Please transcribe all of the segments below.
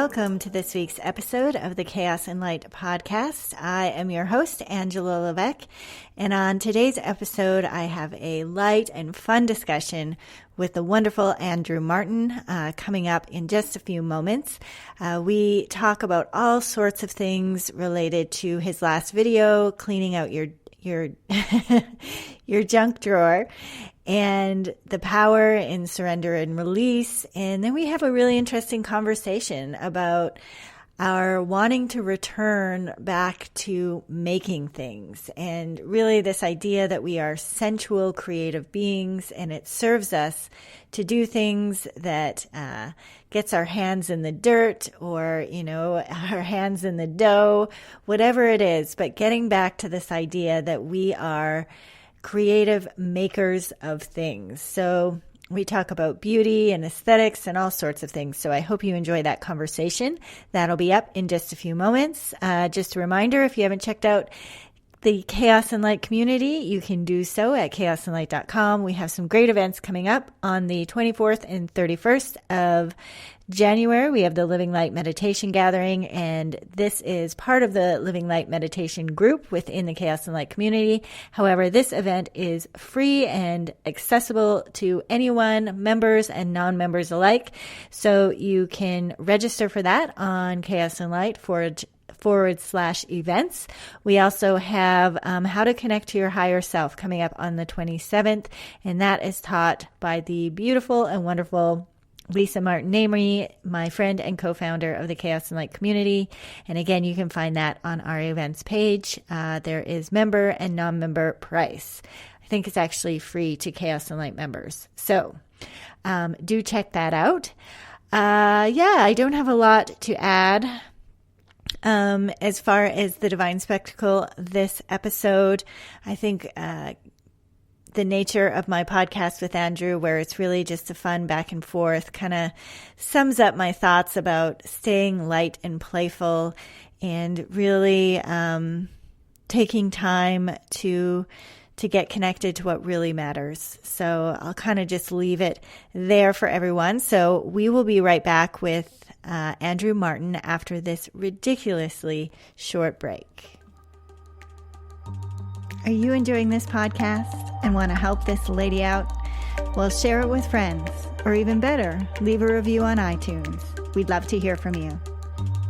welcome to this week's episode of the Chaos and Light podcast. I am your host, Angela Levesque, and on today's episode, I have a light and fun discussion with the wonderful Andrew Martin coming up in just a few moments. We talk about all sorts of things related to his last video, cleaning out your your junk drawer, and the power in surrender and release. And then we have a really interesting conversation about our wanting to return back to making things, and really this idea that we are sensual, creative beings, and it serves us to do things that gets our hands in the dirt, or, our hands in the dough, whatever it is, but getting back to this idea that we are creative makers of things. So we talk about beauty and aesthetics and all sorts of things. So I hope you enjoy that conversation. That'll be up in just a few moments. Just a reminder, if you haven't checked out the Chaos and Light community, you can do so at chaosandlight.com. We have some great events coming up on the 24th and 31st of January. We have the Living Light Meditation Gathering, and this is part of the Living Light Meditation group within the Chaos and Light community. However, this event is free and accessible to anyone, members and non-members alike. So you can register for that on Chaos and Light /events. We also have How to Connect to Your Higher Self coming up on the 27th, and that is taught by the beautiful and wonderful Lisa Martin-energy, my friend and co-founder of the Chaos and Light community. And again, you can find that on our events page. There is member and non-member price. I think it's actually free to Chaos and Light members. So do check that out. I don't have a lot to add. As far as the Divine Spectacle this episode, I think the nature of my podcast with Andrew, where it's really just a fun back and forth, kind of sums up my thoughts about staying light and playful, and really taking time to get connected to what really matters. So I'll kind of just leave it there for everyone. So we will be right back with Andrew Martin after this ridiculously short break. Are you enjoying this podcast and want to help this lady out? Well, share it with friends, or even better, leave a review on iTunes. We'd love to hear from you.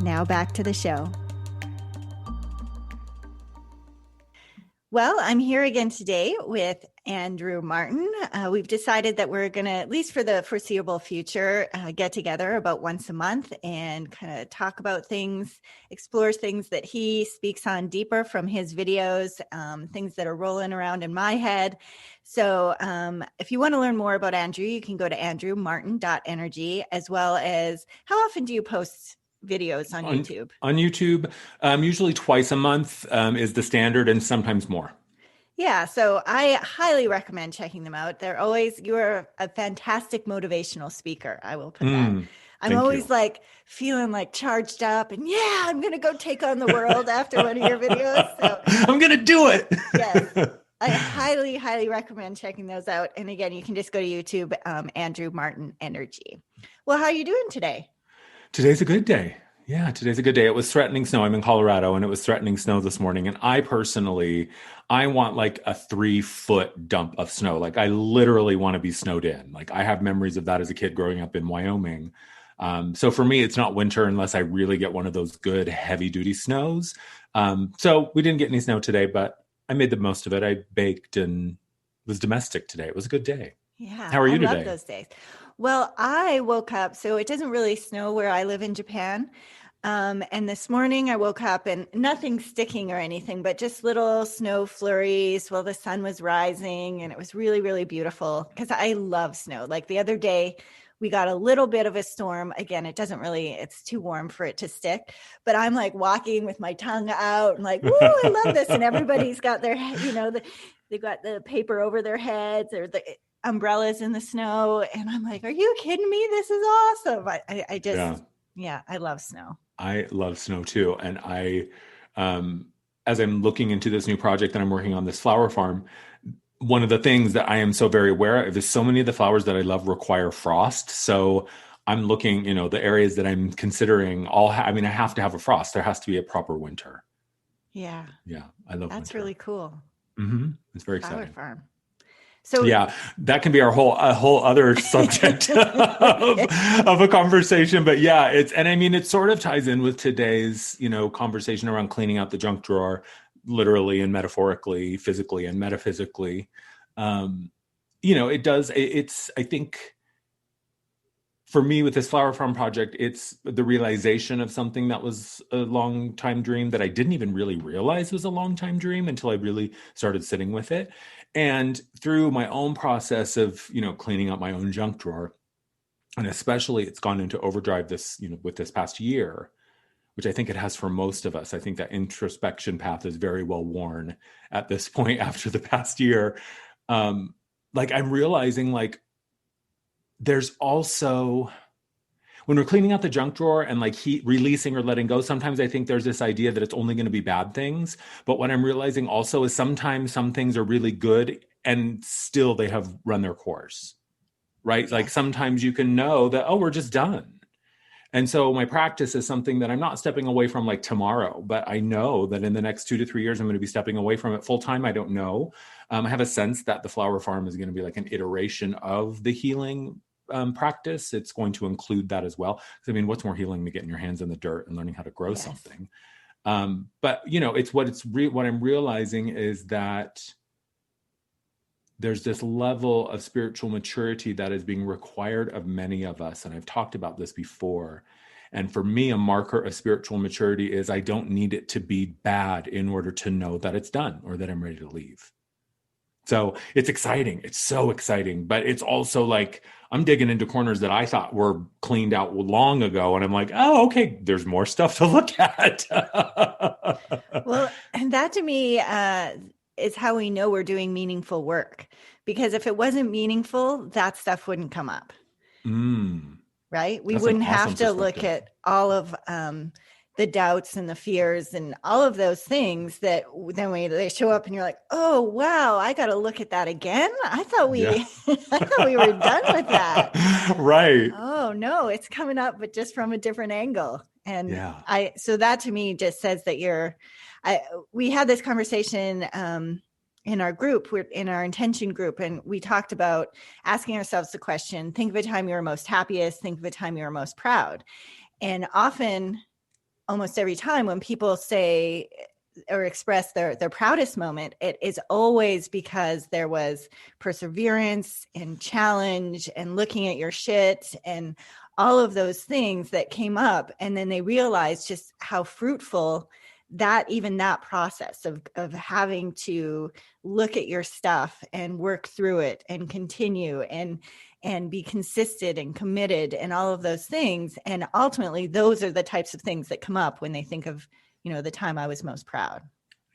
Now back to the show. Well, I'm here again today with Andrew Martin. We've decided that we're going to, at least for the foreseeable future, get together about once a month and kind of talk about things, explore things that he speaks on deeper from his videos, things that are rolling around in my head. So if you want to learn more about Andrew, you can go to Andrewmartin.energy, as well as, how often do you post videos on YouTube? On YouTube, usually twice a month is the standard, and sometimes more. Yeah, so I highly recommend checking them out. You're a fantastic motivational speaker. I will put that. I'm always feeling charged up, and I'm going to go take on the world after one of your videos. So I'm going to do it. Yes. I highly, highly recommend checking those out. And again, you can just go to YouTube, Andrewmartin.energy. Well, how are you doing today? Today's a good day. Yeah, today's a good day. It was threatening snow. I'm in Colorado, and it was threatening snow this morning. And I want a 3-foot dump of snow. I literally want to be snowed in. I have memories of that as a kid growing up in Wyoming. So for me, it's not winter unless I really get one of those good heavy duty snows. So we didn't get any snow today, but I made the most of it. I baked and was domestic today. It was a good day. Yeah. How are you today? I love those days. Well, I woke up, so it doesn't really snow where I live in Japan. And this morning I woke up and nothing sticking or anything, but just little snow flurries while the sun was rising. And it was really, really beautiful because I love snow. The other day, we got a little bit of a storm. Again, it's too warm for it to stick, but I'm walking with my tongue out and woo, I love this. And everybody's got their, they've got the paper over their heads or the umbrellas in the snow. And I'm are you kidding me? This is awesome. I love snow. I love snow too. And as I'm looking into this new project that I'm working on, this flower farm, one of the things that I am so very aware of is so many of the flowers that I love require frost. So I'm looking, the areas that I'm considering I have to have a frost. There has to be a proper winter. Yeah. Yeah. I love That's winter. really cool. It's very Flower exciting. farm. So yeah, that can be a whole other subject of a conversation. But yeah, it sort of ties in with today's, conversation around cleaning out the junk drawer, literally and metaphorically, physically and metaphysically. It does. I think for me with this flower farm project, it's the realization of something that was a long time dream that I didn't even really realize was a long time dream until I really started sitting with it. And through my own process of, cleaning up my own junk drawer, and especially it's gone into overdrive with this past year, which I think it has for most of us. I think that introspection path is very well worn at this point after the past year. I'm realizing there's also, when we're cleaning out the junk drawer and releasing or letting go, sometimes I think there's this idea that it's only going to be bad things. But what I'm realizing also is sometimes some things are really good and still they have run their course, right? yes. Like sometimes you can know that, oh, we're just done. And so my practice is something that I'm not stepping away from tomorrow, but I know that in the next 2 to 3 years, I'm going to be stepping away from it full time. I don't know. I have a sense that the flower farm is going to be an iteration of the healing practice. It's going to include that as well. What's more healing than getting your hands in the dirt and learning how to grow something? But what I'm realizing is that there's this level of spiritual maturity that is being required of many of us. And I've talked about this before. And for me, a marker of spiritual maturity is I don't need it to be bad in order to know that it's done or that I'm ready to leave. So it's exciting. It's so exciting. But it's also I'm digging into corners that I thought were cleaned out long ago. And I'm oh, okay, there's more stuff to look at. Well, and that to me is how we know we're doing meaningful work. Because if it wasn't meaningful, that stuff wouldn't come up. Right? We wouldn't have to look at all of the doubts and the fears and all of those things that then they show up and you're like, oh, wow, I got to look at that again. I thought we were done with that. Right. Oh, no, it's coming up, but just from a different angle. And so that to me just says that we had this conversation in our group, we're in our intention group, and we talked about asking ourselves the question, think of a time you were most happiest, think of a time you were most proud. And often, almost every time when people say or express their proudest moment, it is always because there was perseverance and challenge and looking at your shit and all of those things that came up. And then they realized just how fruitful that process of having to look at your stuff and work through it and continue and be consistent and committed and all of those things. And ultimately, those are the types of things that come up when they think of, the time I was most proud.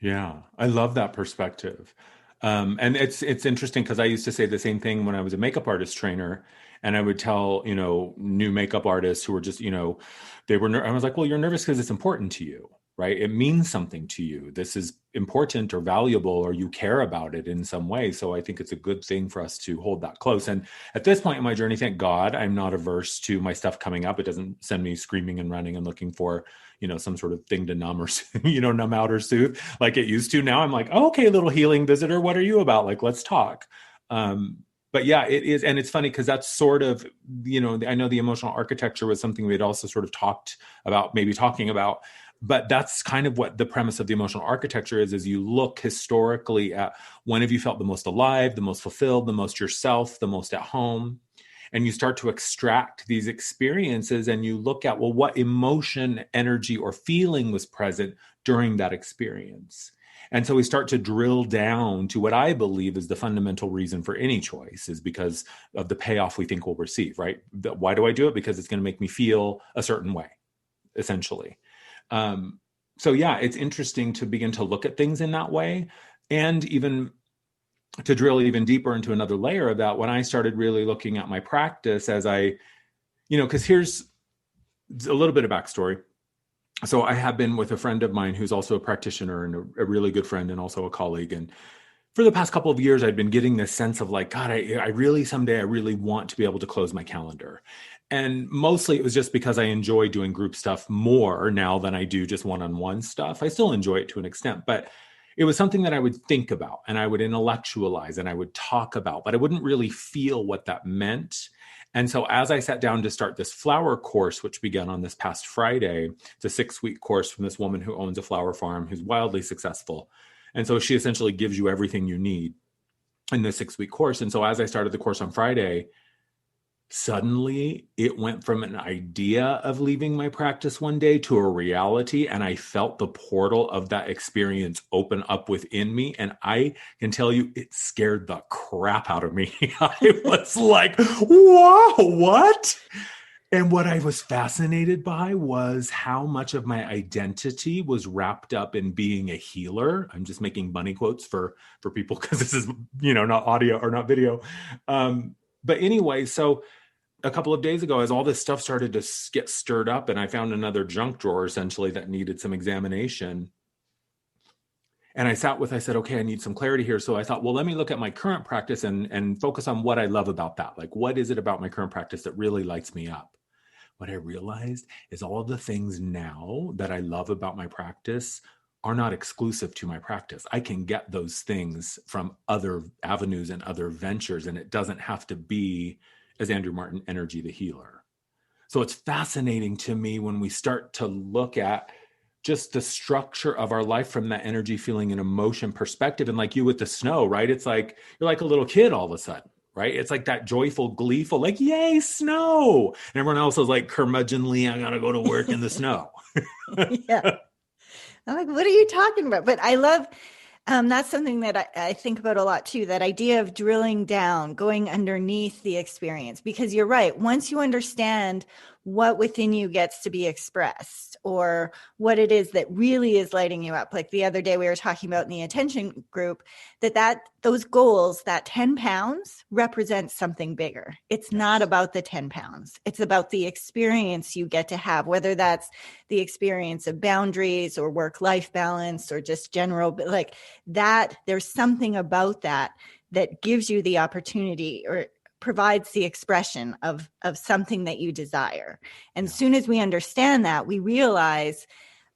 Yeah, I love that perspective. And it's interesting because I used to say the same thing when I was a makeup artist trainer. And I would tell, new makeup artists who were just, I was like, well, you're nervous because it's important to you, right? It means something to you. This is important or valuable, or you care about it in some way. So I think it's a good thing for us to hold that close. And at this point in my journey, thank God, I'm not averse to my stuff coming up. It doesn't send me screaming and running and looking for, some sort of thing to numb or, numb out or soothe like it used to. Now I'm oh, okay, little healing visitor. What are you about? Let's talk. But yeah, it is. And it's funny because that's sort of, I know the emotional architecture was something we had also sort of talked about, maybe talking about, but that's kind of what the premise of the emotional architecture is you look historically at when have you felt the most alive, the most fulfilled, the most yourself, the most at home. And you start to extract these experiences and you look at, well, what emotion, energy, or feeling was present during that experience. And so we start to drill down to what I believe is the fundamental reason for any choice is because of the payoff we think we'll receive, right? Why do I do it? Because it's going to make me feel a certain way, essentially. So yeah, it's interesting to begin to look at things in that way. And even to drill even deeper into another layer of that, when I started really looking at my practice as because here's a little bit of backstory. So I have been with a friend of mine who's also a practitioner and a really good friend and also a colleague. And for the past couple of years, I'd been getting this sense of God, someday I really want to be able to close my calendar. And mostly it was just because I enjoy doing group stuff more now than I do just one-on-one stuff. I still enjoy it to an extent, but it was something that I would think about and I would intellectualize and I would talk about, but I wouldn't really feel what that meant. And so as I sat down to start this flower course, which began on this past Friday, it's a 6-week course from this woman who owns a flower farm who's wildly successful. And so she essentially gives you everything you need in this 6-week course. And so as I started the course on Friday, suddenly it went from an idea of leaving my practice one day to a reality. And I felt the portal of that experience open up within me. And I can tell you, it scared the crap out of me. I was like, whoa, what? And what I was fascinated by was how much of my identity was wrapped up in being a healer. I'm just making bunny quotes for people because this is, not audio or not video. But anyway, so a couple of days ago, as all this stuff started to get stirred up and I found another junk drawer essentially that needed some examination. And I said, okay, I need some clarity here. So I thought, well, let me look at my current practice and focus on what I love about that. Like, what is it about my current practice that really lights me up? What I realized is all of the things now that I love about my practice are not exclusive to my practice. I can get those things from other avenues and other ventures, and it doesn't have to be as Andrewmartin.energy, the healer. So it's fascinating to me when we start to look at just the structure of our life from that energy, feeling, and emotion perspective. And like you with the snow, right? It's like, you're like a little kid all of a sudden, right? It's like that joyful, gleeful, like, yay, snow. And everyone else is like curmudgeonly, I gotta go to work in the snow. Yeah. I'm like, what are you talking about? But I love, that's something that I think about a lot too, that idea of drilling down, going underneath the experience, because you're right. Once you understand what within you gets to be expressed or what it is that really is lighting you up. Like the other day we were talking about in the attention group, that those goals, that 10 pounds represents something bigger. It's not about the 10 pounds. It's about the experience you get to have, whether that's the experience of boundaries or work-life balance or just general, but like that, there's something about that gives you the opportunity or provides the expression of something that you desire. And as soon as we understand that, we realize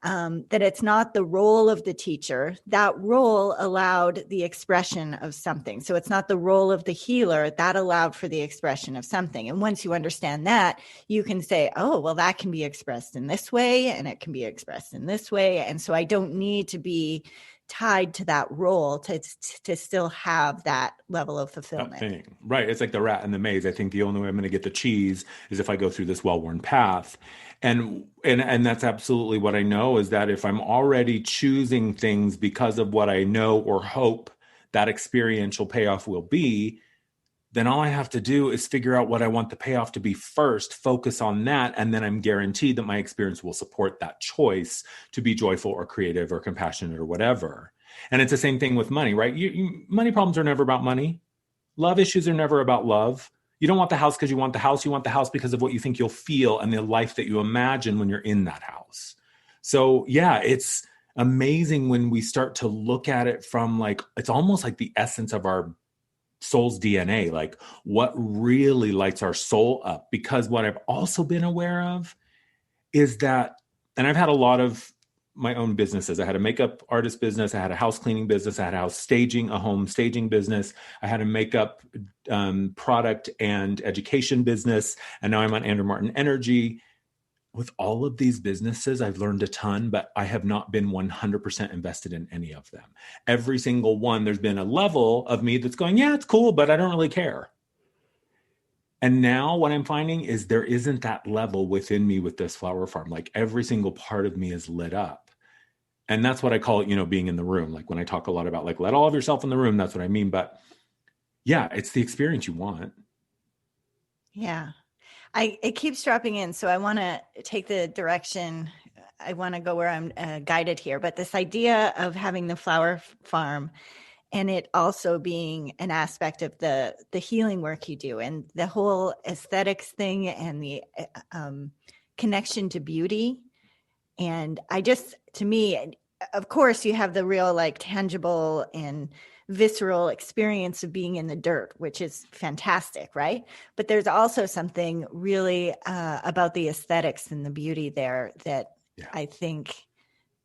that it's not the role of the teacher. That role allowed the expression of something. So it's not the role of the healer that allowed for the expression of something. And once you understand that, you can say, oh, well, that can be expressed in this way, and it can be expressed in this way. And so I don't need to be tied to that role to still have that level of fulfillment. Thing. Right. It's like the rat in the maze. I think the only way I'm going to get the cheese is if I go through this well-worn path. And that's absolutely what I know, is that if I'm already choosing things because of what I know or hope that experiential payoff will be, then all I have to do is figure out what I want the payoff to be first, focus on that, and then I'm guaranteed that my experience will support that choice to be joyful or creative or compassionate or whatever. And it's the same thing with money, right? Money problems are never about money. Love issues are never about love. You don't want the house because you want the house. You want the house because of what you think you'll feel and the life that you imagine when you're in that house. So yeah, it's amazing when we start to look at it from like, it's almost like the essence of our soul's DNA, like what really lights our soul up. Because what I've also been aware of is that, and I've had a lot of my own businesses. I had a makeup artist business. I had a house cleaning business. I had a home staging business. I had a makeup product and education business. And now I'm on Andrewmartin.energy. With all of these businesses, I've learned a ton, but I have not been 100% invested in any of them. Every single one, there's been a level of me that's going, yeah, it's cool, but I don't really care. And now what I'm finding is there isn't that level within me with this flower farm. Like every single part of me is lit up. And that's what I call it, being in the room. Like when I talk a lot about like, let all of yourself in the room, that's what I mean. But yeah, it's the experience you want. Yeah. It keeps dropping in. So I want to take the direction. I want to go where I'm guided here. But this idea of having the flower farm and it also being an aspect of the healing work you do and the whole aesthetics thing and the connection to beauty. And to me, of course, you have the real like tangible and visceral experience of being in the dirt, which is fantastic, right? But there's also something really about the aesthetics and the beauty there that I think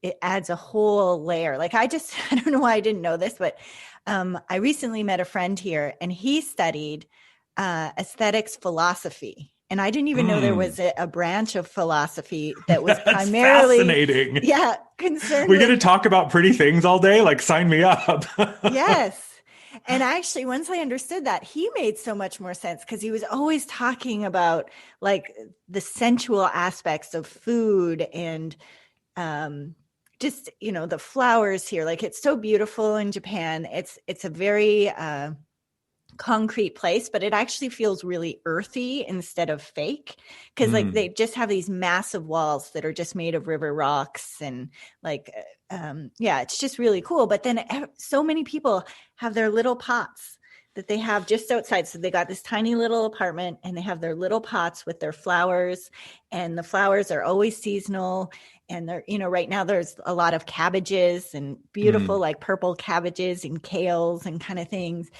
it adds a whole layer. Like I don't know why I didn't know this, but I recently met a friend here and he studied aesthetics philosophy. And I didn't even know there was a branch of philosophy that was That's primarily fascinating. concerned We with get to talk about pretty things all day. Like, sign me up. yes. And actually, once I understood that, he made so much more sense because he was always talking about like the sensual aspects of food and just, the flowers here. Like it's so beautiful in Japan. It's a very concrete place, but it actually feels really earthy instead of fake because like they just have these massive walls that are just made of river rocks and like it's just really cool. But then so many people have their little pots that they have just outside. So they got this tiny little apartment and they have their little pots with their flowers, and the flowers are always seasonal. And they're, right now there's a lot of cabbages and beautiful like purple cabbages and kales and kind of things.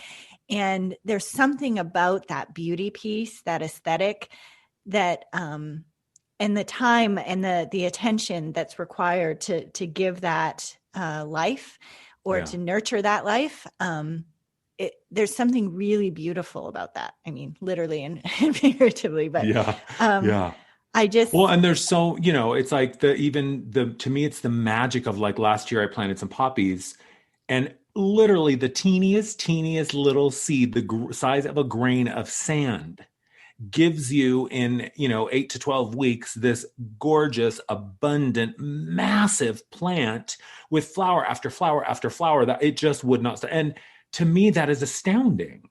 And there's something about that beauty piece, that aesthetic, that and the time and the attention that's required to give that life or to nurture that life. There's something really beautiful about that. I mean, literally and figuratively, but I just and there's so, it's like to me, it's the magic of like last year I planted some poppies and literally the teeniest little seed, the size of a grain of sand, gives you in 8 to 12 weeks this gorgeous, abundant, massive plant with flower after flower after flower that it just would not stop. And to me, that is astounding.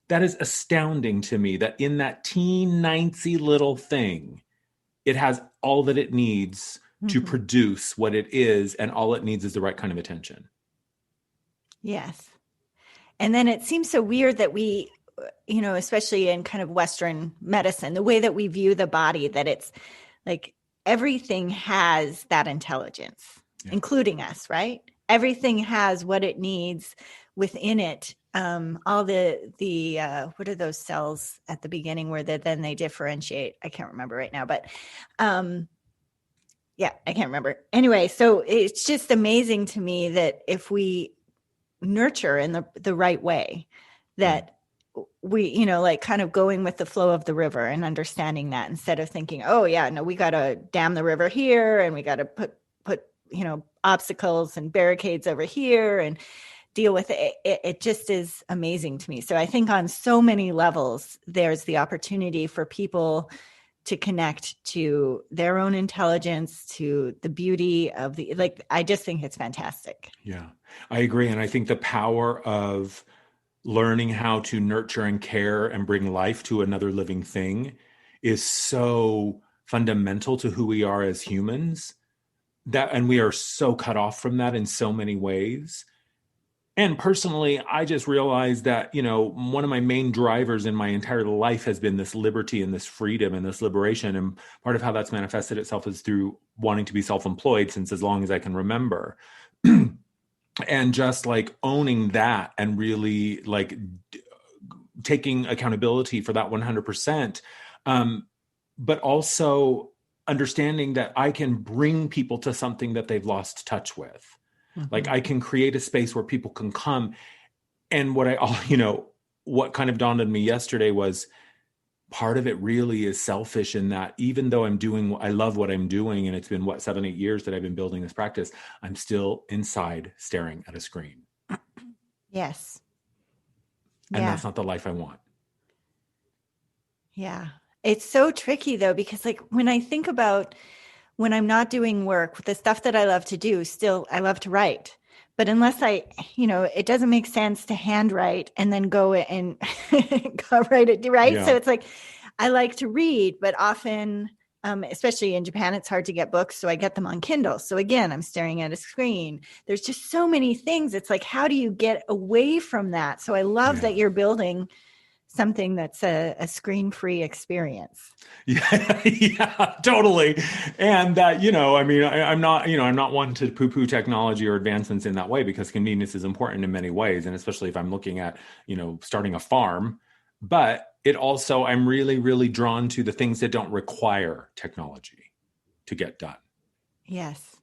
That is astounding to me that in that teensy little thing, it has all that it needs to produce what it is, and all it needs is the right kind of attention. Yes. And then it seems so weird that we, especially in kind of Western medicine, the way that we view the body, that it's like everything has that intelligence, including us, right? Everything has what it needs within it. All the what are those cells at the beginning where then they differentiate? I can't remember right now, but I can't remember. Anyway, so it's just amazing to me that if we nurture in the right way, that we, like kind of going with the flow of the river and understanding that instead of thinking, oh yeah, no, we got to dam the river here and we got to put obstacles and barricades over here and deal with it. It just is amazing to me. So I think on so many levels, there's the opportunity for people to connect to their own intelligence, to the beauty of I just think it's fantastic. Yeah, I agree. And I think the power of learning how to nurture and care and bring life to another living thing is so fundamental to who we are as humans, and we are so cut off from that in so many ways. And personally, I just realized that, one of my main drivers in my entire life has been this liberty and this freedom and this liberation. And part of how that's manifested itself is through wanting to be self-employed since as long as I can remember. And just like owning that and really like taking accountability for that 100%. But also understanding that I can bring people to something that they've lost touch with. Like I can create a space where people can come. And what kind of dawned on me yesterday was part of it really is selfish in that even though I love what I'm doing, and it's been 7-8 years that I've been building this practice, I'm still inside staring at a screen. Yes. And that's not the life I want. Yeah. It's so tricky though, because like when I think about when I'm not doing work, the stuff that I love to do, still, I love to write. But unless it doesn't make sense to handwrite and then go and go write it, right? Yeah. So it's like, I like to read, but often, especially in Japan, it's hard to get books. So I get them on Kindle. So again, I'm staring at a screen. There's just so many things. It's like, how do you get away from that? So I love that you're building something that's a screen-free experience. Yeah, yeah, totally. And that, I mean, I'm not one to poo-poo technology or advancements in that way, because convenience is important in many ways. And especially if I'm looking at, starting a farm, but it also, I'm really, really drawn to the things that don't require technology to get done. Yes.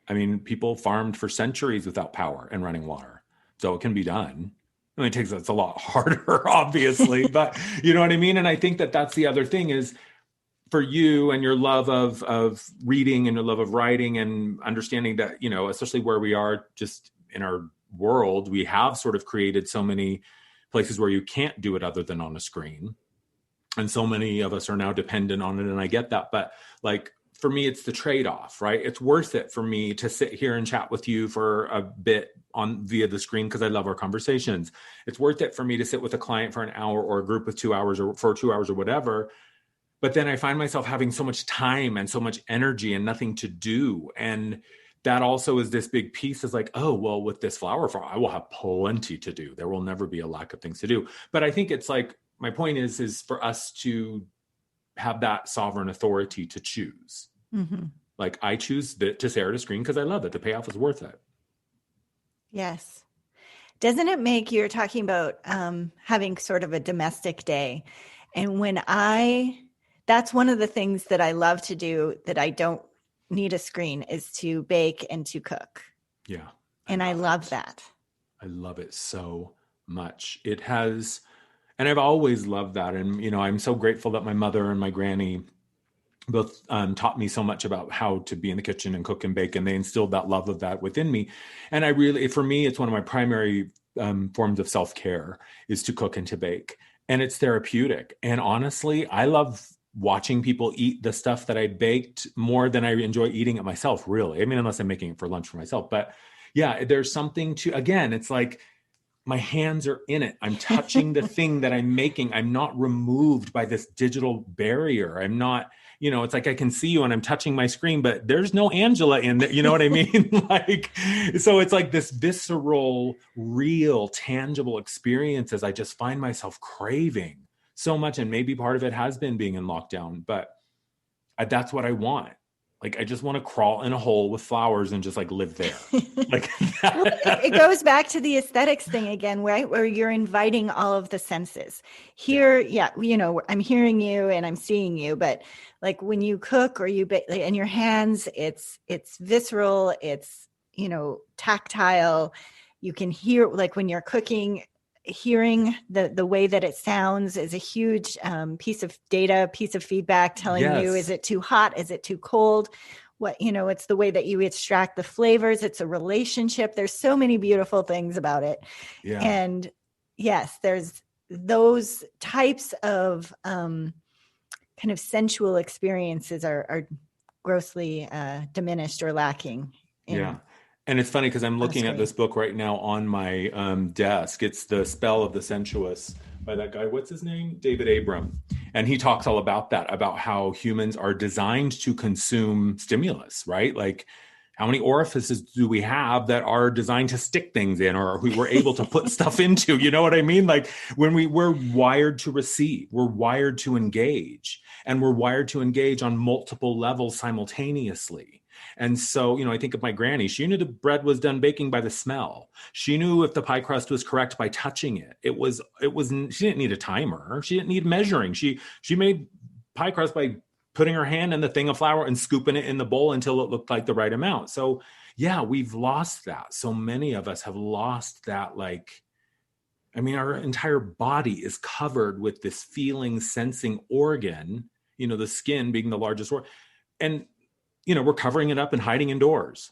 I mean, people farmed for centuries without power and running water. So it can be done. I mean, it's a lot harder, obviously, but you know what I mean? And I think that that's the other thing is, for you and your love of reading and your love of writing and understanding that, especially where we are just in our world, we have sort of created so many places where you can't do it other than on a screen. And so many of us are now dependent on it. And I get that. But like, for me, it's the trade-off, right? It's worth it for me to sit here and chat with you for a bit via the screen, because I love our conversations. It's worth it for me to sit with a client for an hour, or a group with 2 hours, or for 2 hours or whatever. But then I find myself having so much time and so much energy and nothing to do. And that also is this big piece, is like, oh, well, with this flower farm, I will have plenty to do. There will never be a lack of things to do. But I think it's like, my point is for us to have that sovereign authority to choose. Mm-hmm. Like, I choose to stare at a screen because I love it. The payoff is worth it. Yes. Doesn't it make, you're talking about having sort of a domestic day. And that's one of the things that I love to do that I don't need a screen, is to bake and to cook. Yeah. And I love that. I love it so much. It has, and I've always loved that. And, I'm so grateful that my mother and my granny both taught me so much about how to be in the kitchen and cook and bake. And they instilled that love of that within me. And for me, it's one of my primary forms of self-care, is to cook and to bake. And it's therapeutic. And honestly, I love watching people eat the stuff that I baked more than I enjoy eating it myself, really. I mean, unless I'm making it for lunch for myself. But yeah, there's something to, again, it's like my hands are in it. I'm touching the thing that I'm making. I'm not removed by this digital barrier. I'm not, it's like I can see you and I'm touching my screen, but there's no Angela in there. You know what I mean? So it's like this visceral, real, tangible experiences I just find myself craving so much. And maybe part of it has been being in lockdown, but that's what I want. Like, I just want to crawl in a hole with flowers and just like live there. Like, well, it goes back to the aesthetics thing again, right? Where you're inviting all of the senses here. Yeah. I'm hearing you and I'm seeing you, but like when you cook or you bake in your hands, it's visceral, it's, tactile. You can hear, like when you're cooking, hearing the way that it sounds is a huge piece of data, piece of feedback telling you, is it too hot? Is it too cold? What, it's the way that you extract the flavors. It's a relationship. There's so many beautiful things about it. Yeah. And yes, there's those types of kind of sensual experiences are grossly diminished or lacking. Yeah. And it's funny because I'm looking at this book right now on my desk. It's The Spell of the Sensuous by that guy. What's his name? David Abram. And he talks all about that, about how humans are designed to consume stimulus, right? Like, how many orifices do we have that are designed to stick things in, or we were able to put stuff into? You know what I mean? Like, when we're wired to receive, we're wired to engage, and we're wired to engage on multiple levels simultaneously. And so, I think of my granny. She knew the bread was done baking by the smell. She knew if the pie crust was correct by touching it. She didn't need a timer. She didn't need measuring. She made pie crust by putting her hand in the thing of flour and scooping it in the bowl until it looked like the right amount. So yeah, we've lost that. So many of us have lost that. Our entire body is covered with this feeling, sensing organ, the skin being the largest organ. And we're covering it up and hiding indoors.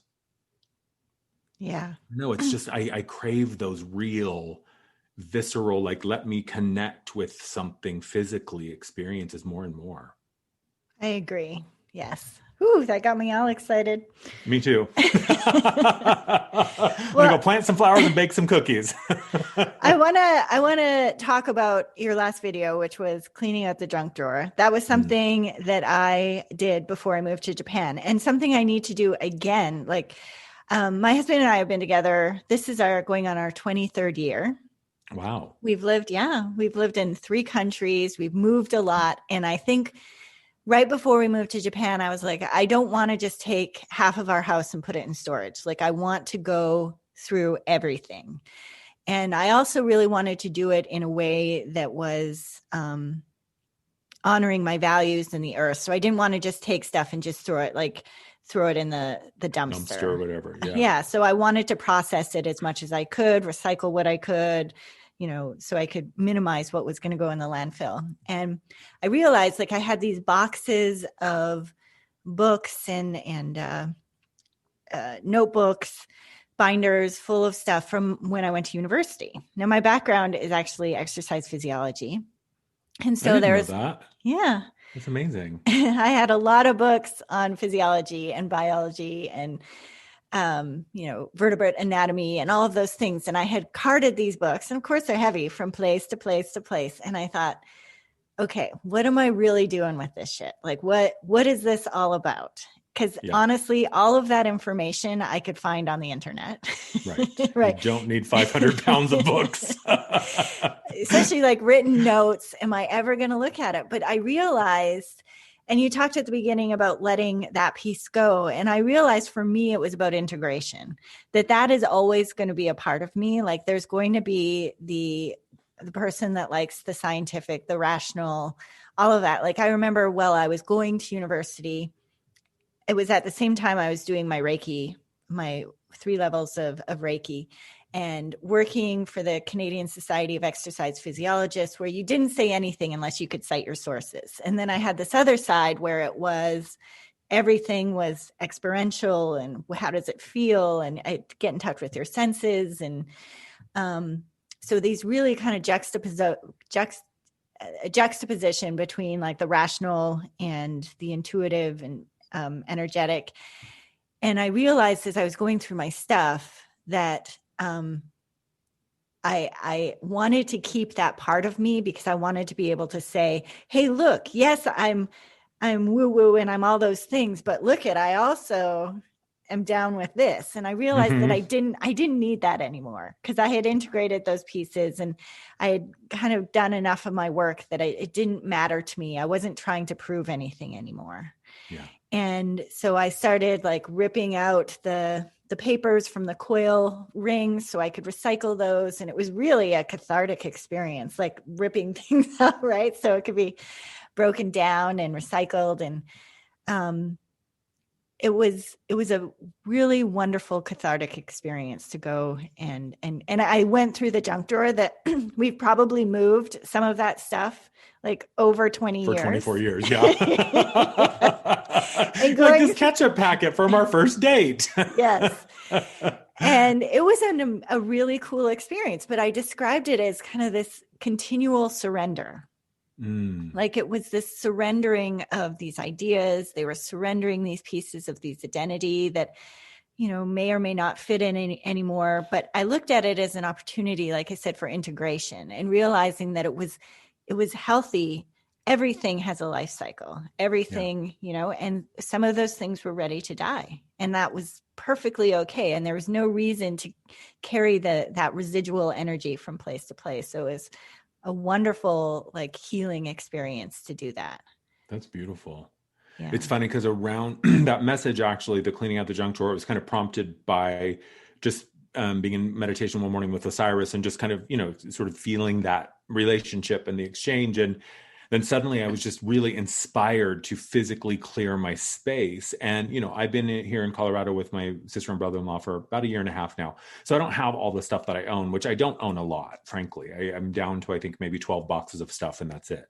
Yeah. No, it's just, I crave those real, visceral, like, let me connect with something physically experiences more and more. I agree. Yes. Ooh, that got me all excited. Me too. I'm gonna go plant some flowers and bake some cookies. I wanna talk about your last video, which was cleaning out the junk drawer. That was something that I did before I moved to Japan, and something I need to do again. Like, my husband and I have been together. This is going on our 23rd year. Wow. We've lived in 3 countries. We've moved a lot. And I think right before we moved to Japan, I was like, I don't want to just take half of our house and put it in storage. Like, I want to go through everything. And I also really wanted to do it in a way that was honoring my values in the earth. So I didn't want to just take stuff and just throw it in the Dumpster or dumpster. whatever. Yeah. Yeah. So I wanted to process it as much as I could, recycle what I could, so I could minimize what was going to go in the landfill. And I realized, like, I had these boxes of books and notebooks, binders full of stuff from when I went to university. Now, my background is actually exercise physiology. And I so didn't know that. yeah, That's amazing. I had a lot of books on physiology and biology and, vertebrate anatomy and all of those things. And I had carted these books, and of course they're heavy, from place to place to place. And I thought, okay, what am I really doing with this shit? Like, what is this all about? Because honestly, all of that information I could find on the internet. Right. Right. You don't need 500 pounds of books. Especially like written notes. Am I ever going to look at it? But I realized, and you talked at the beginning about letting that piece go. And I realized for me, it was about integration, that is always going to be a part of me. Like, there's going to be the person that likes the scientific, the rational, all of that. Like, I remember while I was going to university, it was at the same time I was doing my Reiki, my 3 levels of Reiki, and working for the Canadian Society of Exercise Physiologists, where you didn't say anything unless you could cite your sources. And then I had this other side where it was, everything was experiential, and how does it feel, and get in touch with your senses. And so these really kind of juxtaposition between like the rational and the intuitive and energetic. And I realized as I was going through my stuff that I wanted to keep that part of me, because I wanted to be able to say, hey, look, yes, I'm woo-woo and I'm all those things, but look I also am down with this. And I realized that I didn't need that anymore, because I had integrated those pieces and I had kind of done enough of my work that it didn't matter to me. I wasn't trying to prove anything anymore. Yeah. And so I started like ripping out the papers from the coil rings so I could recycle those. And it was really a cathartic experience, like ripping things out, right? So it could be broken down and recycled. And it was a really wonderful cathartic experience to go and I went through the junk drawer that we've probably moved some of that stuff like over 20 For years. 24 years, yeah. And like this ketchup packet from our first date. Yes. And it was a really cool experience, but I described it as kind of this continual surrender. Like, it was this surrendering of these ideas. They were surrendering these pieces of these identity that, may or may not fit in anymore. But I looked at it as an opportunity, like I said, for integration, and realizing that it was healthy. Everything has a life cycle, everything, and some of those things were ready to die. And that was perfectly okay. And there was no reason to carry that residual energy from place to place. So it was a wonderful, like, healing experience to do that. That's beautiful. Yeah. It's funny because around that message, actually, the cleaning out the junk drawer, it was kind of prompted by just being in meditation one morning with Osiris and just kind of, sort of feeling that relationship and the exchange. And then suddenly I was just really inspired to physically clear my space. And, I've been here in Colorado with my sister and brother-in-law for about 1.5 years now. So I don't have all the stuff that I own, which I don't own a lot, frankly. I'm down to, I think, maybe 12 boxes of stuff, and that's it.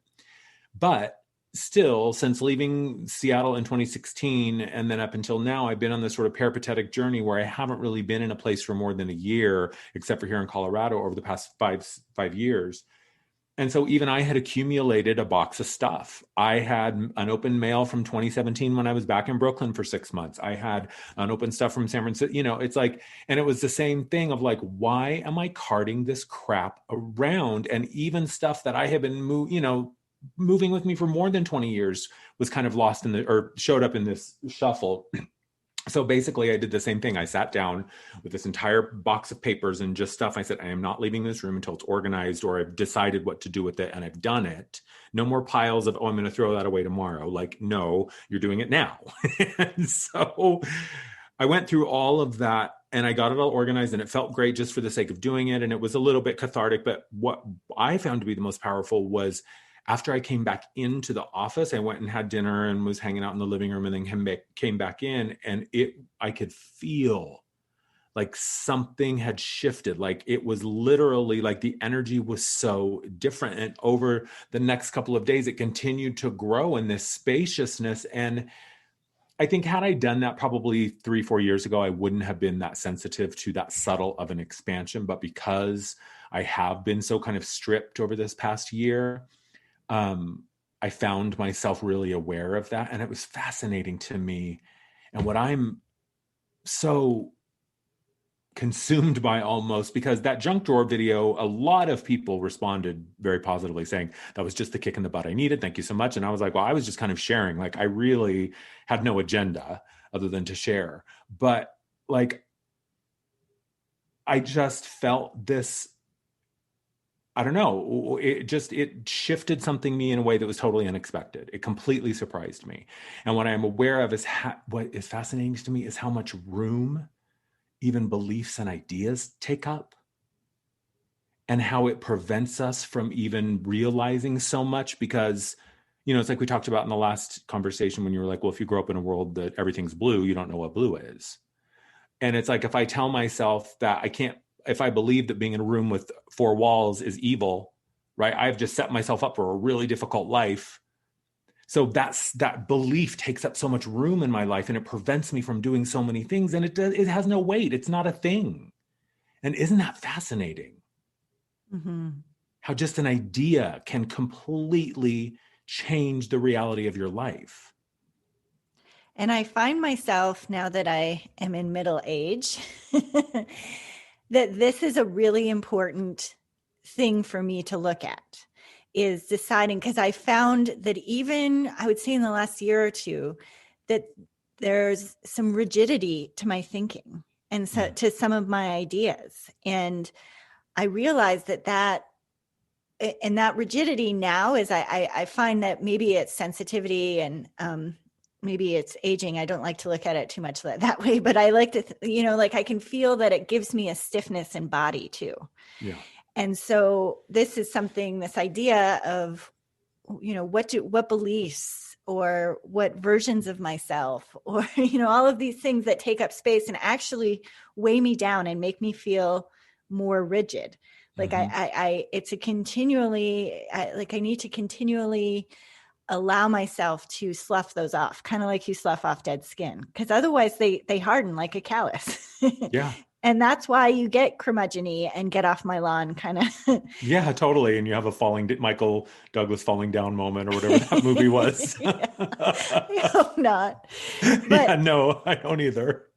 But still, since leaving Seattle in 2016 and then up until now, I've been on this sort of peripatetic journey where I haven't really been in a place for more than a year, except for here in Colorado over the past five years. And so even I had accumulated a box of stuff. I had unopened mail from 2017 when I was back in Brooklyn for 6 months. I had unopened stuff from San Francisco, it's like, and it was the same thing of like, why am I carting this crap around? And even stuff that I have been, moving with me for more than 20 years was kind of lost or showed up in this shuffle. So basically I did the same thing. I sat down with this entire box of papers and just stuff. I said, I am not leaving this room until it's organized or I've decided what to do with it and I've done it. No more piles of, oh, I'm going to throw that away tomorrow. Like, no, you're doing it now. And so I went through all of that and I got it all organized and it felt great just for the sake of doing it. And it was a little bit cathartic. But what I found to be the most powerful was after I came back into the office, I went and had dinner and was hanging out in the living room and then came back in and I could feel like something had shifted. Like it was literally like the energy was so different. And over the next couple of days, it continued to grow in this spaciousness. And I think had I done that probably 3-4 years ago, I wouldn't have been that sensitive to that subtle of an expansion. But because I have been so kind of stripped over this past year, I found myself really aware of that. And it was fascinating to me. And what I'm so consumed by almost, because that junk drawer video, a lot of people responded very positively saying that was just the kick in the butt I needed. Thank you so much. And I was like, well, I was just kind of sharing. Like I really had no agenda other than to share. But like, I just felt this, I don't know, it shifted something in me in a way that was totally unexpected. It completely surprised me. And what I'm aware of is what is fascinating to me is how much room even beliefs and ideas take up and how it prevents us from even realizing so much because, you know, it's like we talked about in the last conversation when you were like, well, if you grow up in a world that everything's blue, you don't know what blue is. And it's like, if I tell myself that if I believe that being in a room with 4 walls is evil, right? I've just set myself up for a really difficult life. So that belief takes up so much room in my life and it prevents me from doing so many things. And it has no weight. It's not a thing. And isn't that fascinating? Mm-hmm. How just an idea can completely change the reality of your life. And I find myself, now that I am in middle age, that this is a really important thing for me to look at, is deciding, because I found that even, I would say in the last year or two, that there's some rigidity to my thinking and so to some of my ideas. And I realized that rigidity now is, I find that maybe it's sensitivity and maybe it's aging. I don't like to look at it too much that way, but I like to, like I can feel that it gives me a stiffness in body too. Yeah. And so this is something, this idea of, what beliefs or what versions of myself or, all of these things that take up space and actually weigh me down and make me feel more rigid. Like it's a continually, I need to continually allow myself to slough those off, kind of like you slough off dead skin, because otherwise they harden like a callus. Yeah. And that's why you get curmudgeon-y and get off my lawn kind of. Yeah, totally. And you have a Michael Douglas falling down moment or whatever that movie was. I hope not. But, yeah, no, I don't either.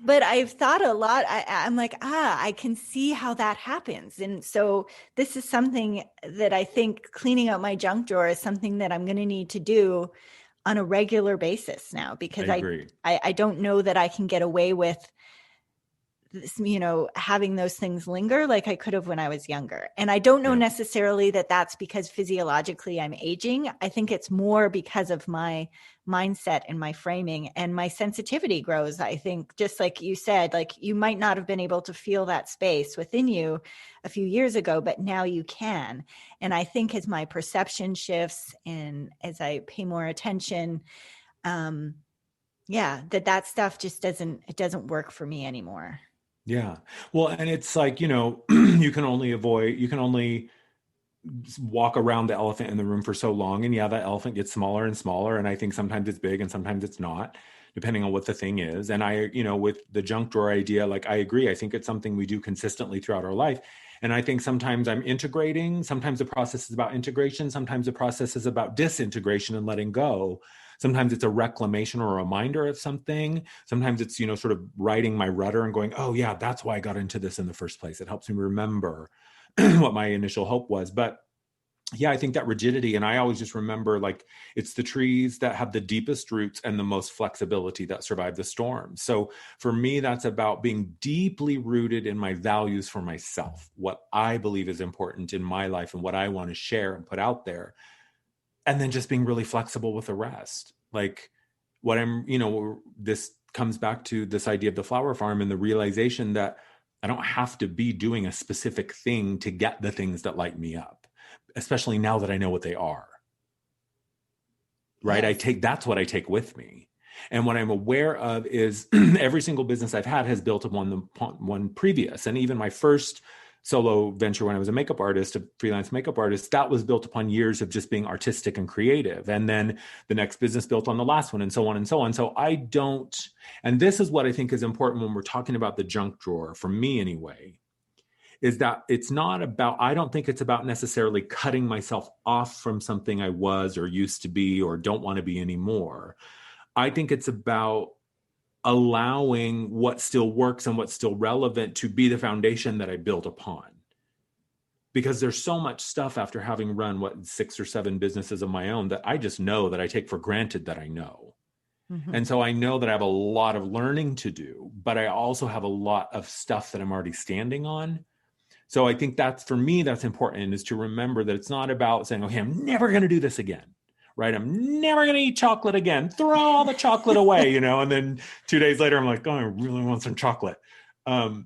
But I've thought a lot. I'm like, I can see how that happens. And so this is something that I think cleaning out my junk drawer is something that I'm going to need to do on a regular basis now, because I don't know that I can get away with this, having those things linger like I could have when I was younger. And I don't know necessarily that that's because physiologically I'm aging. I think it's more because of my mindset and my framing, and my sensitivity grows. I think, just like you said, like you might not have been able to feel that space within you a few years ago, but now you can. And I think as my perception shifts and as I pay more attention, that stuff just doesn't work for me anymore. Yeah. Well, and it's like, you can only walk around the elephant in the room for so long. And that elephant gets smaller and smaller. And I think sometimes it's big and sometimes it's not, depending on what the thing is. And with the junk drawer idea, like I agree. I think it's something we do consistently throughout our life. And I think sometimes I'm integrating. Sometimes the process is about integration. Sometimes the process is about disintegration and letting go. Sometimes it's a reclamation or a reminder of something. Sometimes it's, sort of writing my rudder and going, oh yeah, that's why I got into this in the first place. It helps me remember what my initial hope was. But yeah, I think that rigidity, and I always just remember, like, it's the trees that have the deepest roots and the most flexibility that survive the storm. So for me, that's about being deeply rooted in my values for myself, what I believe is important in my life and what I want to share and put out there. And then just being really flexible with the rest. Like, what this comes back to this idea of the flower farm and the realization that I don't have to be doing a specific thing to get the things that light me up, especially now that I know what they are. Right? Yes. That's what I take with me. And what I'm aware of is every single business I've had has built upon the one previous. And even my first solo venture when I was a freelance makeup artist, that was built upon years of just being artistic and creative. And then the next business built on the last one, and so on and so on. So and this is what I think is important when we're talking about the junk drawer, for me anyway, is that I don't think it's about necessarily cutting myself off from something I was or used to be or don't want to be anymore. I think it's about allowing what still works and what's still relevant to be the foundation that I build upon. Because there's so much stuff after having run 6 or 7 businesses of my own that I just know that I take for granted that I know. Mm-hmm. And so I know that I have a lot of learning to do, but I also have a lot of stuff that I'm already standing on. So I think for me, that's important, is to remember that it's not about saying, okay, I'm never going to do this again. Right? I'm never going to eat chocolate again. Throw all the chocolate away, and then 2 days later, I'm like, oh, I really want some chocolate. But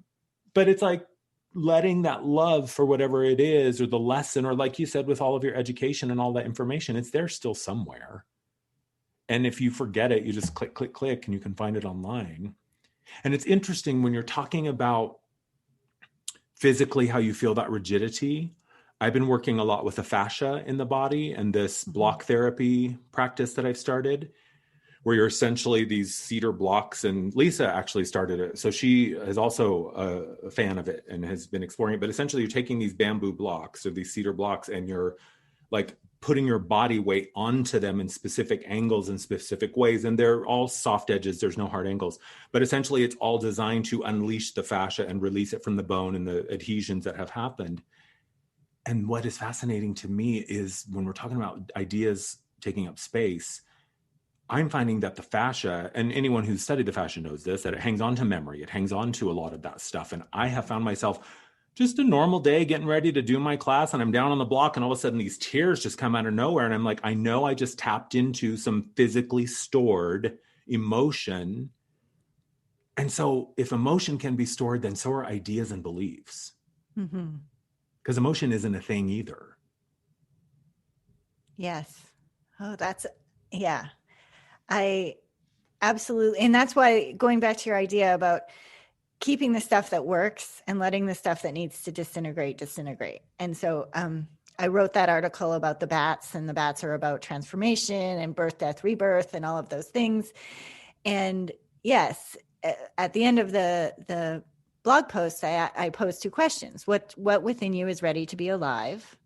it's like letting that love for whatever it is, or the lesson, or like you said, with all of your education and all that information, it's there still somewhere. And if you forget it, you just click, click, click, and you can find it online. And it's interesting when you're talking about physically how you feel that rigidity. I've been working a lot with the fascia in the body and this block therapy practice that I've started, where you're essentially these cedar blocks, and Lisa actually started it. So she is also a fan of it and has been exploring it. But essentially you're taking these bamboo blocks or these cedar blocks, and you're like putting your body weight onto them in specific angles and specific ways. And they're all soft edges. There's no hard angles. But essentially it's all designed to unleash the fascia and release it from the bone and the adhesions that have happened. And what is fascinating to me is when we're talking about ideas taking up space, I'm finding that the fascia, and anyone who's studied the fascia knows this, that it hangs on to memory. It hangs on to a lot of that stuff. And I have found myself just a normal day getting ready to do my class, and I'm down on the block, and all of a sudden these tears just come out of nowhere. And I'm like, I know I just tapped into some physically stored emotion. And so if emotion can be stored, then so are ideas and beliefs. Mm-hmm. Because emotion isn't a thing either. Yes. Oh, yeah. I absolutely. And that's why, going back to your idea about keeping the stuff that works and letting the stuff that needs to disintegrate. And so I wrote that article about the bats, and the bats are about transformation and birth, death, rebirth, and all of those things. And yes, at the end of the blog post, I posed 2 questions. What within you is ready to be alive,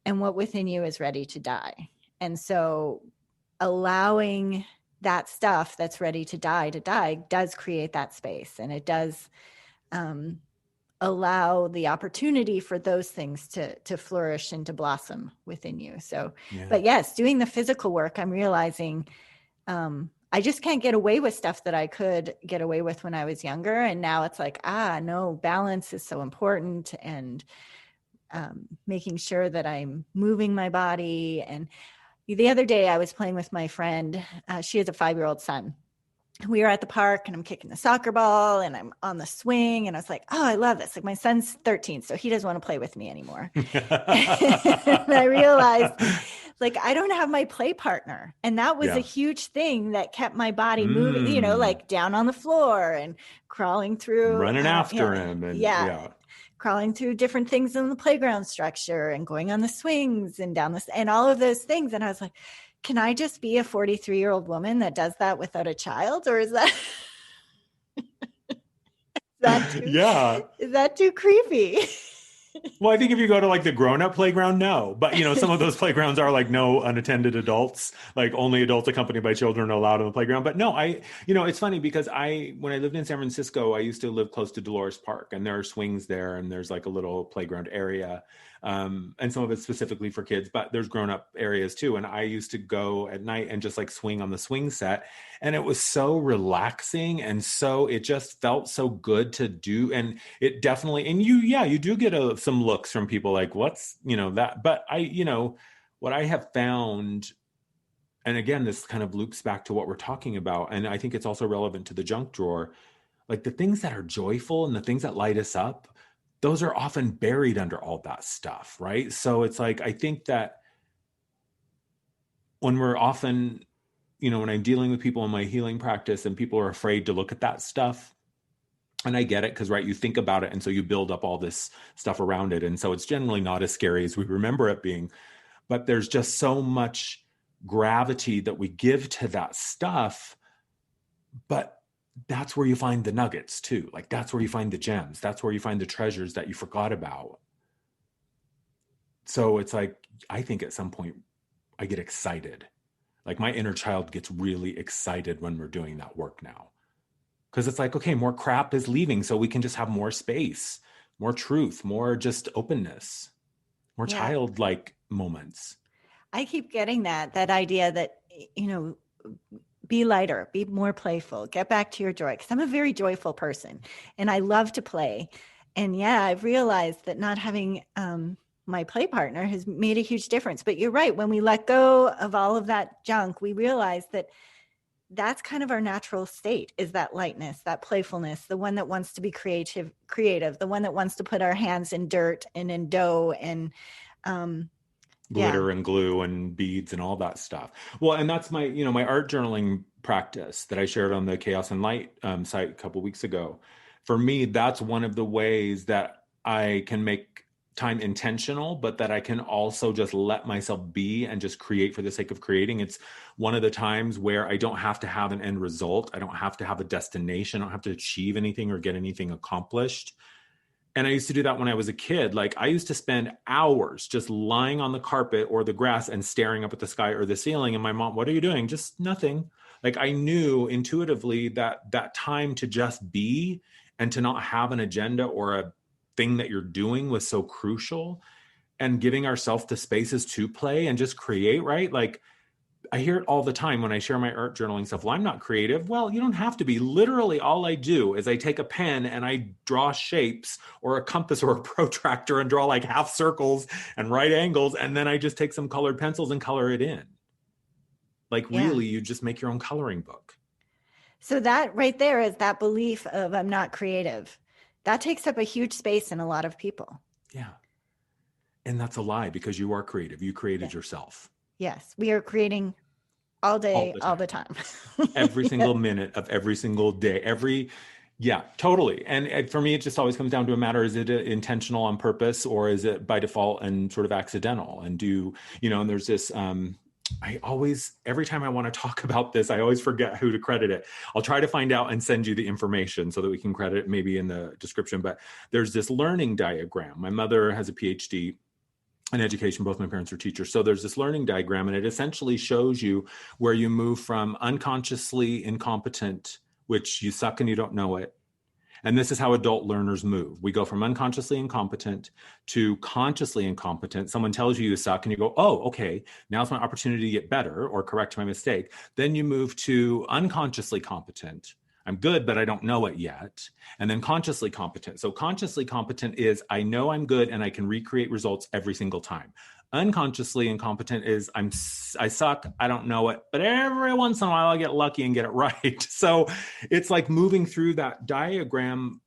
and what within you is ready to die? And so allowing that stuff that's ready to die does create that space, and it does allow the opportunity for those things to flourish and to blossom within you. So, yeah. But yes, doing the physical work, I'm realizing I just can't get away with stuff that I could get away with when I was younger. And now it's like, no, balance is so important, and making sure that I'm moving my body. And the other day I was playing with my friend. She has a 5-year-old son. We were at the park, and I'm kicking the soccer ball, and I'm on the swing, and I was like, oh, I love this. Like, my son's 13, so he doesn't want to play with me anymore. And I realized, like, I don't have my play partner. And that was a huge thing that kept my body moving, like down on the floor and crawling through. Running after him. And crawling through different things in the playground structure and going on the swings and down this and all of those things. And I was like, can I just be a 43-year-old woman that does that without a child? Or is that, is that too creepy? Well, I think if you go to like the grown-up playground, no. But, some of those playgrounds are like no unattended adults, like only adults accompanied by children are allowed on the playground. But no, it's funny because when I lived in San Francisco, I used to live close to Dolores Park, and there are swings there, and there's like a little playground area. And some of it's specifically for kids, but there's grown up areas too. And I used to go at night and just like swing on the swing set. And it was so relaxing. And so it just felt so good to do. And it definitely, and you do get some looks from people like, what's, that, but what I have found, and again, this kind of loops back to what we're talking about. And I think it's also relevant to the junk drawer. Like the things that are joyful and the things that light us up, those are often buried under all that stuff, right? So it's like, I think that when we're often, when I'm dealing with people in my healing practice and people are afraid to look at that stuff, and I get it because, right, you think about it and so you build up all this stuff around it. And so it's generally not as scary as we remember it being. But there's just so much gravity that we give to that stuff. But that's where you find the nuggets too. Like that's where you find the gems. That's where you find the treasures that you forgot about. So it's like, I think at some point I get excited. Like my inner child gets really excited when we're doing that work now. Because it's like, okay, more crap is leaving. So we can just have more space, more truth, more just openness, more childlike moments. I keep getting that idea that, be lighter, be more playful, get back to your joy. Because I'm a very joyful person and I love to play. And I've realized that not having my play partner has made a huge difference. But you're right. When we let go of all of that junk, we realize that that's kind of our natural state, is that lightness, that playfulness, the one that wants to be creative, the one that wants to put our hands in dirt and in dough and glitter and glue and beads and all that stuff. Well, and that's my, my art journaling practice that I shared on the Chaos and Light site a couple of weeks ago. For me, that's one of the ways that I can make time intentional, but that I can also just let myself be and just create for the sake of creating. It's one of the times where I don't have to have an end result. I don't have to have a destination. I don't have to achieve anything or get anything accomplished. And I used to do that when I was a kid. Like I used to spend hours just lying on the carpet or the grass and staring up at the sky or the ceiling. And my mom, what are you doing? Just nothing. Like I knew intuitively that time to just be and to not have an agenda or a thing that you're doing was so crucial. And giving ourselves the spaces to play and just create, right? Like I hear it all the time when I share my art journaling stuff. Well, I'm not creative. Well, you don't have to be. Literally, all I do is I take a pen and I draw shapes or a compass or a protractor and draw like half circles and right angles. And then I just take some colored pencils and color it in. Like really, you just make your own coloring book. So that right there is that belief of I'm not creative. That takes up a huge space in a lot of people. Yeah. And that's a lie because you are creative. You created yourself. Yes, we are creating all day, all the time. Every single minute of every single day, totally. And for me, it just always comes down to a matter, is it intentional on purpose or is it by default and sort of accidental? And and there's this, every time I want to talk about this, I always forget who to credit it. I'll try to find out and send you the information so that we can credit it maybe in the description, but there's this learning diagram. My mother has a PhD in education. Both my parents are teachers. So there's this learning diagram, and it essentially shows you where you move from unconsciously incompetent, which you suck and you don't know it. And this is how adult learners move. We go from unconsciously incompetent to consciously incompetent. Someone tells you you suck and you go, oh, okay, now's my opportunity to get better or correct my mistake. Then you move to unconsciously competent. I'm good, but I don't know it yet. And then consciously competent. So consciously competent is I know I'm good and I can recreate results every single time. Unconsciously incompetent is I suck, I don't know it, but every once in a while I get lucky and get it right. So it's like moving through that diagram.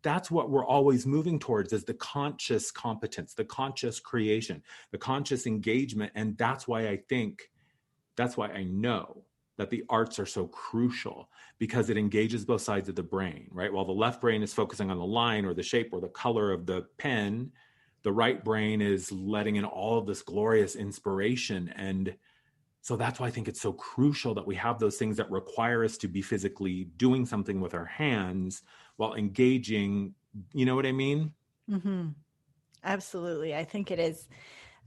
That's what we're always moving towards, is the conscious competence, the conscious creation, the conscious engagement. And that's why I know that the arts are so crucial, because it engages both sides of the brain, right? While the left brain is focusing on the line or the shape or the color of the pen, the right brain is letting in all of this glorious inspiration. And so that's why I think it's so crucial that we have those things that require us to be physically doing something with our hands while engaging. You know what I mean? Mm-hmm. Absolutely. I think it is.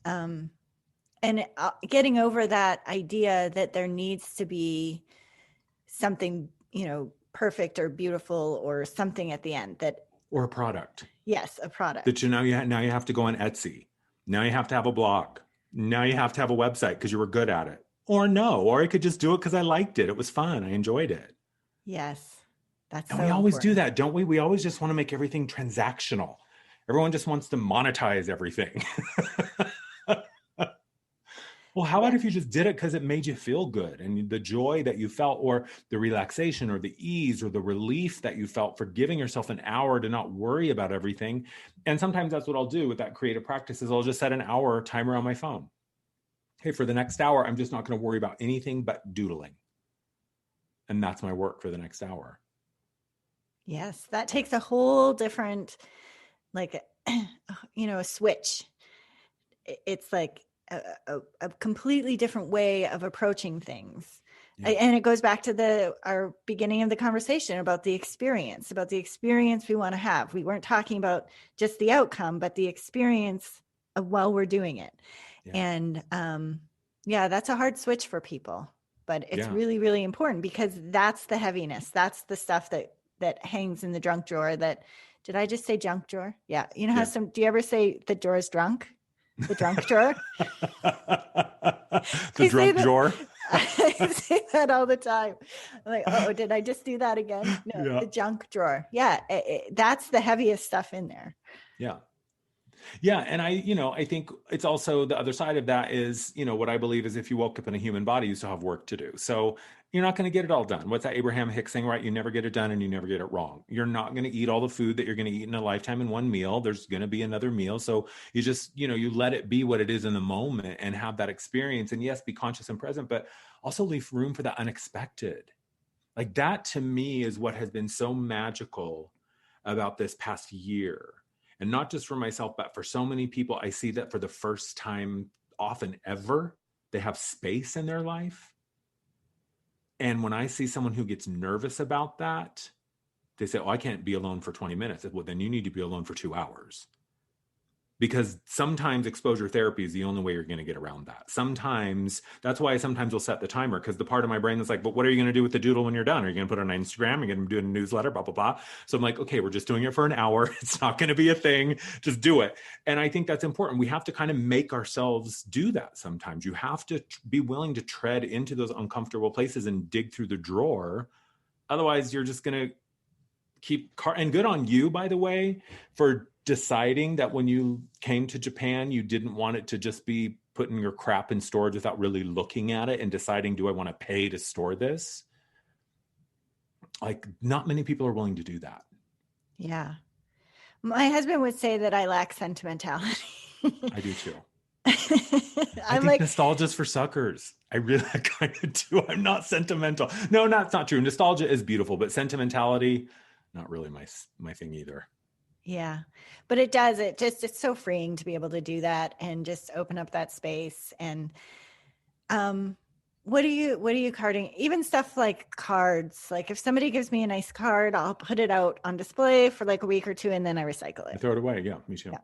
And getting over that idea that there needs to be something, perfect or beautiful or something at the end, or a product. Yes, a product. that now you have to go on Etsy. Now you have to have a blog. Now you have to have a website because you were good at it. Or no, or I could just do it because I liked it. It was fun. I enjoyed it. Yes, that's And we so always do important. that, don't we? We always just want to make everything transactional. Everyone just wants to monetize everything. Well, how about Yeah. if you just did it because it made you feel good and the joy that you felt, or the relaxation, or the ease, or the relief that you felt for giving yourself an hour to not worry about everything? And sometimes that's what I'll do with that creative practice is I'll just set an hour timer on my phone. Hey, for the next hour, I'm just not going to worry about anything but doodling. And that's my work for the next hour. Yes, that takes a whole different, like, a switch. It's like a completely different way of approaching things. Yeah. And it goes back to our beginning of the conversation about the experience we want to have. We weren't talking about just the outcome, but the experience of while we're doing it. Yeah. And that's a hard switch for people, but it's really, really important because that's the heaviness. That's the stuff that hangs in the junk drawer. Did I just say junk drawer? Yeah. You know how do you ever say the drawer is drunk? The drunk drawer? The drunk drawer? I say that all the time. I'm like, oh, did I just do that again? No, the junk drawer. Yeah. That's the heaviest stuff in there. Yeah. Yeah. And I think it's also the other side of that is, what I believe is if you woke up in a human body, you still have work to do. So you're not going to get it all done. What's that Abraham Hicks saying, right? You never get it done and you never get it wrong. You're not going to eat all the food that you're going to eat in a lifetime in one meal. There's going to be another meal. So you just, you let it be what it is in the moment and have that experience. And yes, be conscious and present, but also leave room for the unexpected. Like that to me is what has been so magical about this past year. And not just for myself, but for so many people, I see that for the first time, often ever, they have space in their life. And when I see someone who gets nervous about that, they say, oh, I can't be alone for 20 minutes. Well, then you need to be alone for 2 hours. Because sometimes exposure therapy is the only way you're going to get around that. That's why I sometimes will set the timer, because the part of my brain that's like, but what are you going to do with the doodle when you're done? Are you going to put it on Instagram? Are you going to do a newsletter? Blah, blah, blah. So I'm like, okay, we're just doing it for an hour. It's not going to be a thing. Just do it. And I think that's important. We have to kind of make ourselves do that sometimes. You have to be willing to tread into those uncomfortable places and dig through the drawer. Otherwise, you're just going to and good on you, by the way, for deciding that when you came to Japan, you didn't want it to just be putting your crap in storage without really looking at it and deciding, do I want to pay to store this? Like, not many people are willing to do that. Yeah. My husband would say that I lack sentimentality. I do too. I think like nostalgia's for suckers. I really kind of do. I'm not sentimental. No, that's not true. Nostalgia is beautiful, but sentimentality, not really my thing either. Yeah, but it's so freeing to be able to do that and just open up that space. And what are you carding? Even stuff like cards. Like if somebody gives me a nice card, I'll put it out on display for like a week or two and then I recycle it. I throw it away. Yeah, me too. Yeah.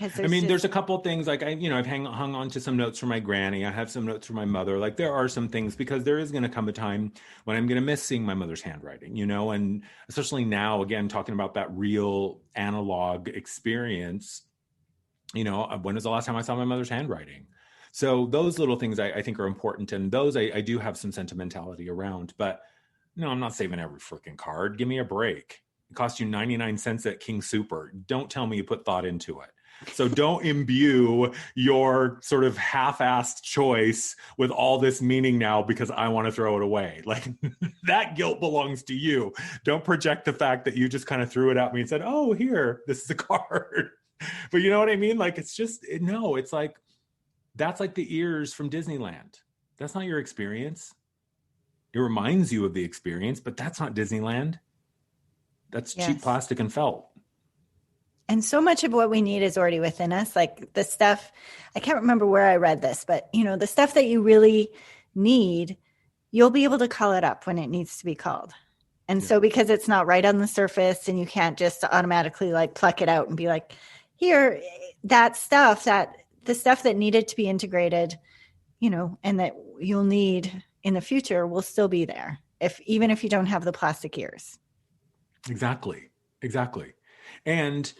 There's a couple of things like I've hung on to some notes from my granny. I have some notes from my mother. Like there are some things because there is going to come a time when I'm going to miss seeing my mother's handwriting, and especially now, again, talking about that real analog experience, when was the last time I saw my mother's handwriting? So those little things I think are important. And those I do have some sentimentality around, but no, I'm not saving every freaking card. Give me a break. It costs you 99 cents at King Super. Don't tell me you put thought into it. So don't imbue your sort of half-assed choice with all this meaning now because I want to throw it away. Like that guilt belongs to you. Don't project the fact that you just kind of threw it at me and said, oh, here, this is a card. But you know what I mean? Like, it's like, that's like the ears from Disneyland. That's not your experience. It reminds you of the experience, but that's not Disneyland. That's cheap plastic and felt. And so much of what we need is already within us. Like the stuff, I can't remember where I read this, but the stuff that you really need, you'll be able to call it up when it needs to be called. And so because it's not right on the surface and you can't just automatically like pluck it out and be like, here, the stuff that needed to be integrated, and that you'll need in the future will still be there. Even if you don't have the plastic ears. Exactly. And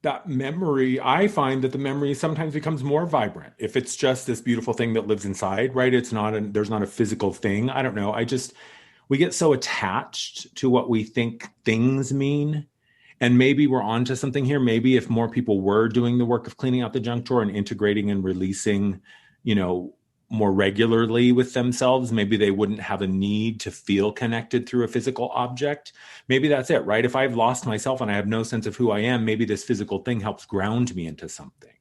that memory, I find that the memory sometimes becomes more vibrant if it's just this beautiful thing that lives inside, right? It's not there's not a physical thing. I don't know. We get so attached to what we think things mean. And maybe we're onto something here. Maybe if more people were doing the work of cleaning out the junk drawer and integrating and releasing, more regularly with themselves, maybe they wouldn't have a need to feel connected through a physical object. Maybe that's it, right? If I've lost myself and I have no sense of who I am, maybe this physical thing helps ground me into something.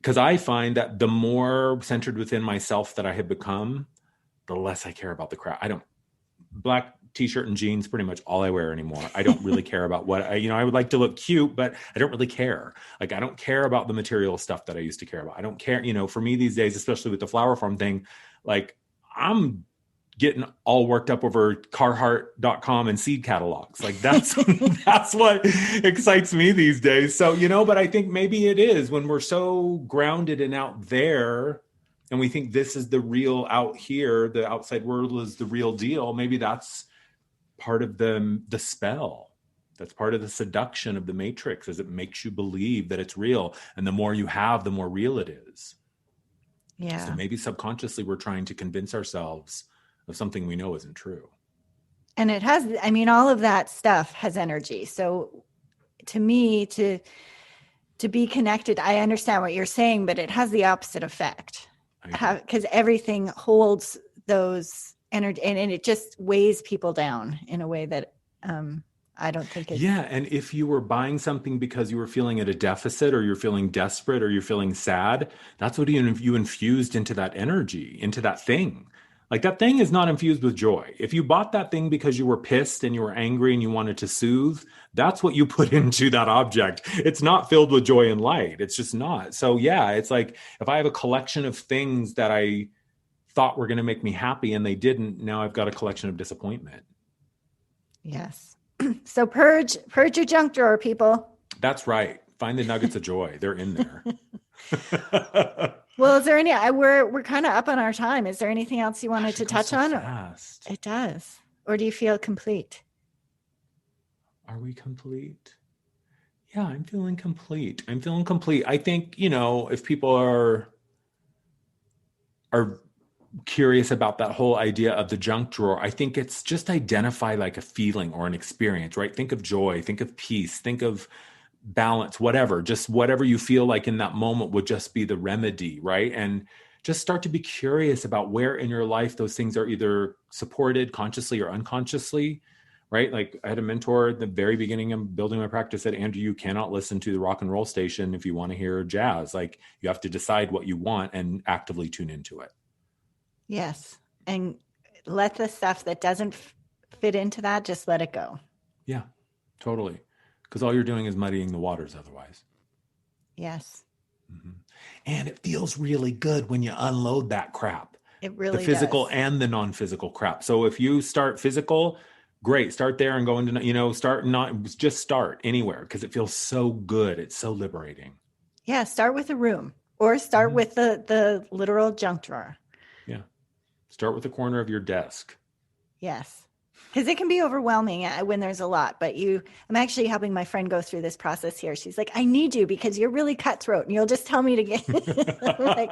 Because I find that the more centered within myself that I have become, the less I care about the crowd. Black t-shirt and jeans, pretty much all I wear anymore. I don't really care about what I would like to look cute, but I don't really care. Like, I don't care about the material stuff that I used to care about. I don't care, for me these days, especially with the flower farm thing, like I'm getting all worked up over Carhartt.com and seed catalogs. Like that's what excites me these days. So, but I think maybe it is when we're so grounded and out there, and we think this is the real out here, the outside world is the real deal. Maybe that's part of the spell. That's part of the seduction of the matrix, is it makes you believe that it's real. And the more you have, the more real it is. Yeah. So maybe subconsciously we're trying to convince ourselves of something we know isn't true. And it has, all of that stuff has energy. So to me, to be connected, I understand what you're saying, but it has the opposite effect. Because everything holds those energy, and it just weighs people down in a way that I don't think is. Yeah. And if you were buying something because you were feeling at a deficit, or you're feeling desperate, or you're feeling sad, that's what you infused into that energy, into that thing. Like, that thing is not infused with joy. If you bought that thing because you were pissed and you were angry and you wanted to soothe, that's what you put into that object. It's not filled with joy and light. It's just not. So yeah, it's like, if I have a collection of things that I thought were going to make me happy and they didn't, now I've got a collection of disappointment. Yes. So purge your junk drawer, people. That's right. Find the nuggets of joy. They're in there. Well, is there any, we're kind of up on our time. Is there anything else you wanted to touch on? Fast. It does. Or do you feel complete? Are we complete? Yeah, I'm feeling complete. I think, if people are curious about that whole idea of the junk drawer, I think it's just identify like a feeling or an experience, right? Think of joy, think of peace, think of balance, whatever you feel like in that moment would just be the remedy, right? And just start to be curious about where in your life those things are either supported consciously or unconsciously, right? Like, I had a mentor at the very beginning of building my practice said, Andrew, you cannot listen to the rock and roll station if you want to hear jazz. Like, you have to decide what you want and actively tune into it. Yes. And let the stuff that doesn't fit into that, just let it go. Yeah, totally. Because all you're doing is muddying the waters otherwise. Yes. Mm-hmm. And it feels really good when you unload that crap. It really does. The physical does. And the non-physical crap. So if you start physical, great. Start there and go into, start anywhere, because it feels so good. It's so liberating. Yeah. Start with a room, or start with the literal junk drawer. Yeah. Start with the corner of your desk. Yes. Because it can be overwhelming when there's a lot, but I'm actually helping my friend go through this process here. She's like, I need you because you're really cutthroat and you'll just tell me to get like,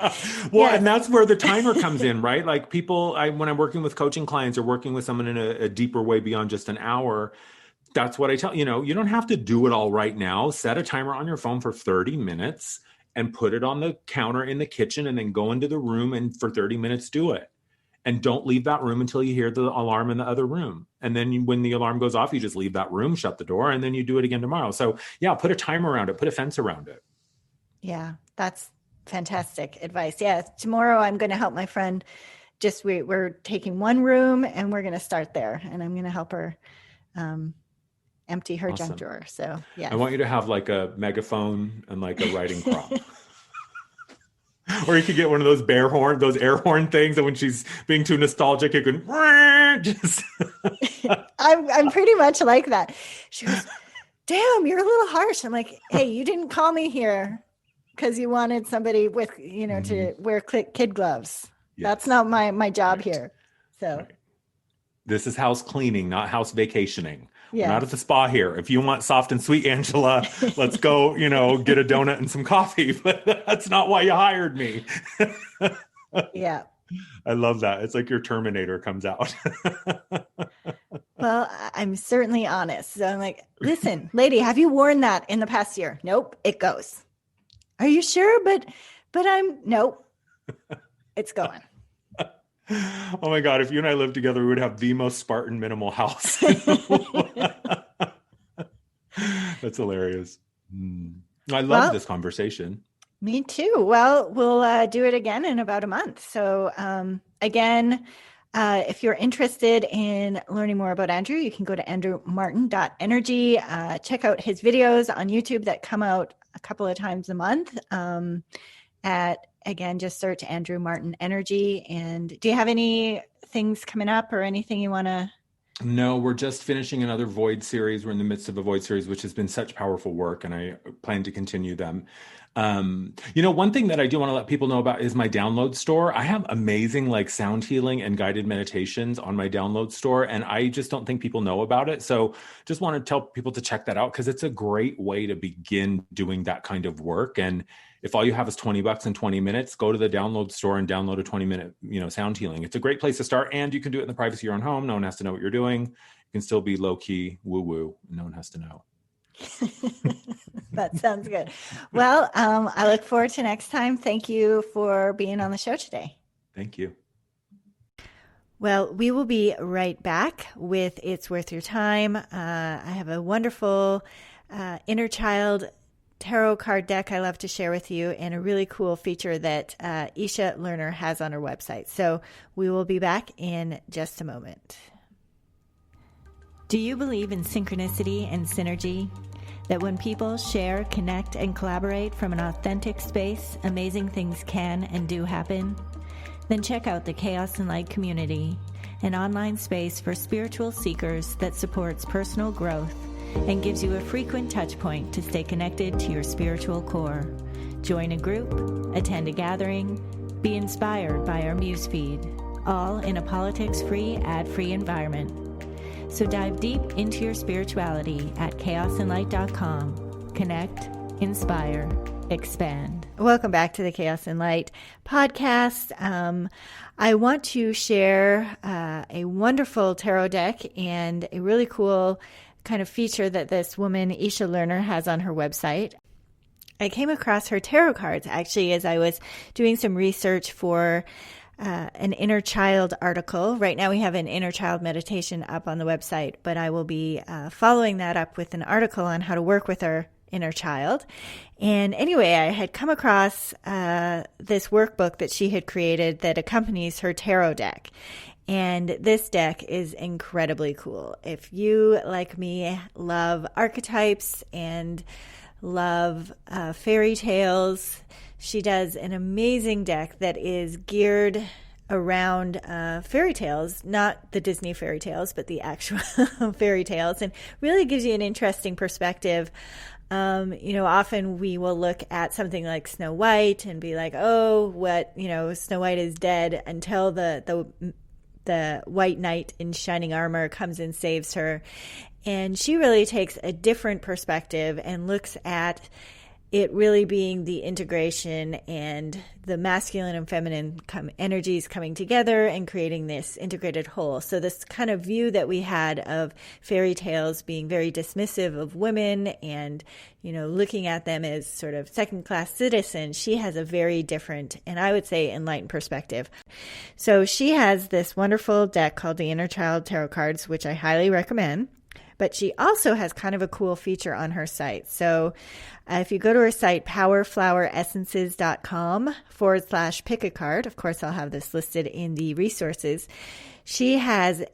well, yes. And that's where the timer comes in, right? Like, when I'm working with coaching clients or working with someone in a deeper way beyond just an hour, that's what I tell, you don't have to do it all right now. Set a timer on your phone for 30 minutes and put it on the counter in the kitchen, and then go into the room and for 30 minutes do it. And don't leave that room until you hear the alarm in the other room. And then when the alarm goes off, you just leave that room, shut the door, and then you do it again tomorrow. So yeah, put a timer around it, put a fence around it. Yeah, that's fantastic advice. Yeah, tomorrow I'm going to help my friend. We're taking one room and we're going to start there, and I'm going to help her empty her junk drawer. So yeah, I want you to have like a megaphone and like a writing prompt. Or you could get one of those those air horn things that when she's being too nostalgic, you can just. I'm pretty much like that. She goes, damn, you're a little harsh. I'm like, hey, you didn't call me here because you wanted somebody with, to wear kid gloves. Yes. That's not my job here. So this is house cleaning, not house vacationing. We're not at Yes. the spa here. If you want soft and sweet, Angela, let's go, get a donut and some coffee. But that's not why you hired me. Yeah. I love that. It's like your Terminator comes out. Well, I'm certainly honest. So I'm like, listen, lady, have you worn that in the past year? Nope, it goes. Are you sure? But nope, it's going. Oh my God. If you and I lived together, we would have the most Spartan minimal house. That's hilarious. I love this conversation. Me too. Well, we'll do it again in about a month. So again, if you're interested in learning more about Andrew, you can go to Andrewmartin.energy. Check out his videos on YouTube that come out a couple of times a month. Again, just search Andrewmartin.energy. And do you have any things coming up or anything you want to? No, we're just finishing another Void series. We're in the midst of a Void series, which has been such powerful work, and I plan to continue them. One thing that I do want to let people know about is my download store. I have amazing sound healing and guided meditations on my download store, and I just don't think people know about it. So just want to tell people to check that out because it's a great way to begin doing that kind of work. And if all you have is $20 and 20 minutes, go to the download store and download a 20-minute, sound healing. It's a great place to start, and you can do it in the privacy of your own home. No one has to know what you're doing. You can still be low key, woo woo. No one has to know. That sounds good. Well, I look forward to next time. Thank you for being on the show today. Thank you. Well, we will be right back with It's Worth Your Time. I have a wonderful inner child tarot card deck I love to share with you, and a really cool feature that Isha Lerner has on her website. So we will be back in just a moment. Do you believe in synchronicity and synergy? That when people share, connect, and collaborate from an authentic space, amazing things can and do happen? Then check out the Chaos and Light community, an online space for spiritual seekers that supports personal growth and gives you a frequent touch point to stay connected to your spiritual core. Join a group, attend a gathering, be inspired by our Muse feed, all in a politics-free, ad-free environment. So dive deep into your spirituality at chaosandlight.com. Connect, inspire, expand. Welcome back to the Chaos and Light podcast. I want to share a wonderful tarot deck and a really cool kind of feature that this woman, Isha Lerner, has on her website. I came across her tarot cards actually as I was doing some research for an inner child article. Right now we have an inner child meditation up on the website, but I will be following that up with an article on how to work with our inner child. And anyway, I had come across this workbook that she had created that accompanies her tarot deck. And this deck is incredibly cool. If you, like me, love archetypes and love fairy tales, she does an amazing deck that is geared around fairy tales, not the Disney fairy tales, but the actual fairy tales, and really gives you an interesting perspective. Often we will look at something like Snow White and be like, oh, Snow White is dead until the white knight in shining armor comes and saves her. And she really takes a different perspective and looks at it really being the integration and the masculine and feminine energies coming together and creating this integrated whole. So this kind of view that we had of fairy tales being very dismissive of women and, looking at them as sort of second-class citizens, she has a very different, and I would say enlightened perspective. So she has this wonderful deck called the Inner Child Tarot Cards, which I highly recommend. But she also has kind of a cool feature on her site. So if you go to her site, powerfloweressences.com/pick a card, of course, I'll have this listed in the resources. She has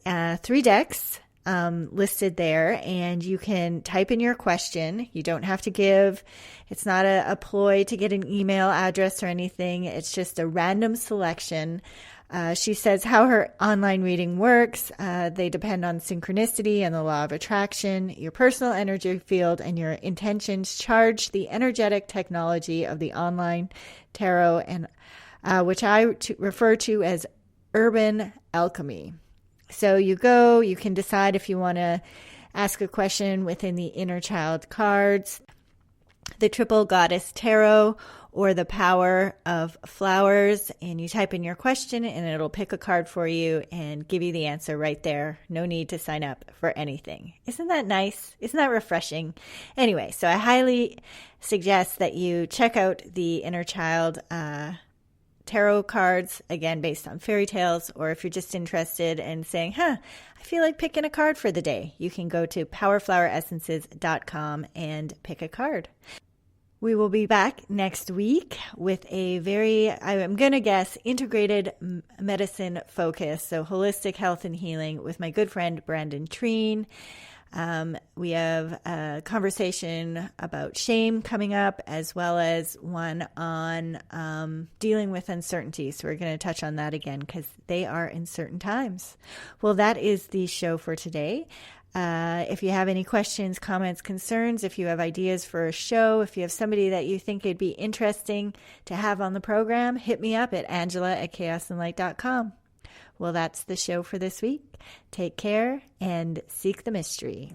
3 decks listed there, and you can type in your question. You don't have to give. It's not a ploy to get an email address or anything. It's just a random selection. She says how her online reading works. They depend on synchronicity and the law of attraction. Your personal energy field and your intentions charge the energetic technology of the online tarot, and which I refer to as urban alchemy. So you can decide if you want to ask a question within the Inner Child cards, the Triple Goddess Tarot, or the Power of Flowers, and you type in your question and it'll pick a card for you and give you the answer right there. No need to sign up for anything. Isn't that nice? Isn't that refreshing? Anyway, so I highly suggest that you check out the Inner Child tarot cards, again, based on fairy tales, or if you're just interested in saying, I feel like picking a card for the day, you can go to powerfloweressences.com and pick a card. We will be back next week with a very, I'm going to guess, integrated medicine focus, so holistic health and healing with my good friend Brandon Treen. We have a conversation about shame coming up, as well as one on dealing with uncertainty. So we're going to touch on that again because they are uncertain times. Well, that is the show for today. If you have any questions, comments, concerns, if you have ideas for a show, if you have somebody that you think it'd be interesting to have on the program, hit me up at Angela@chaosandlight.com. Well, that's the show for this week. Take care and seek the mystery.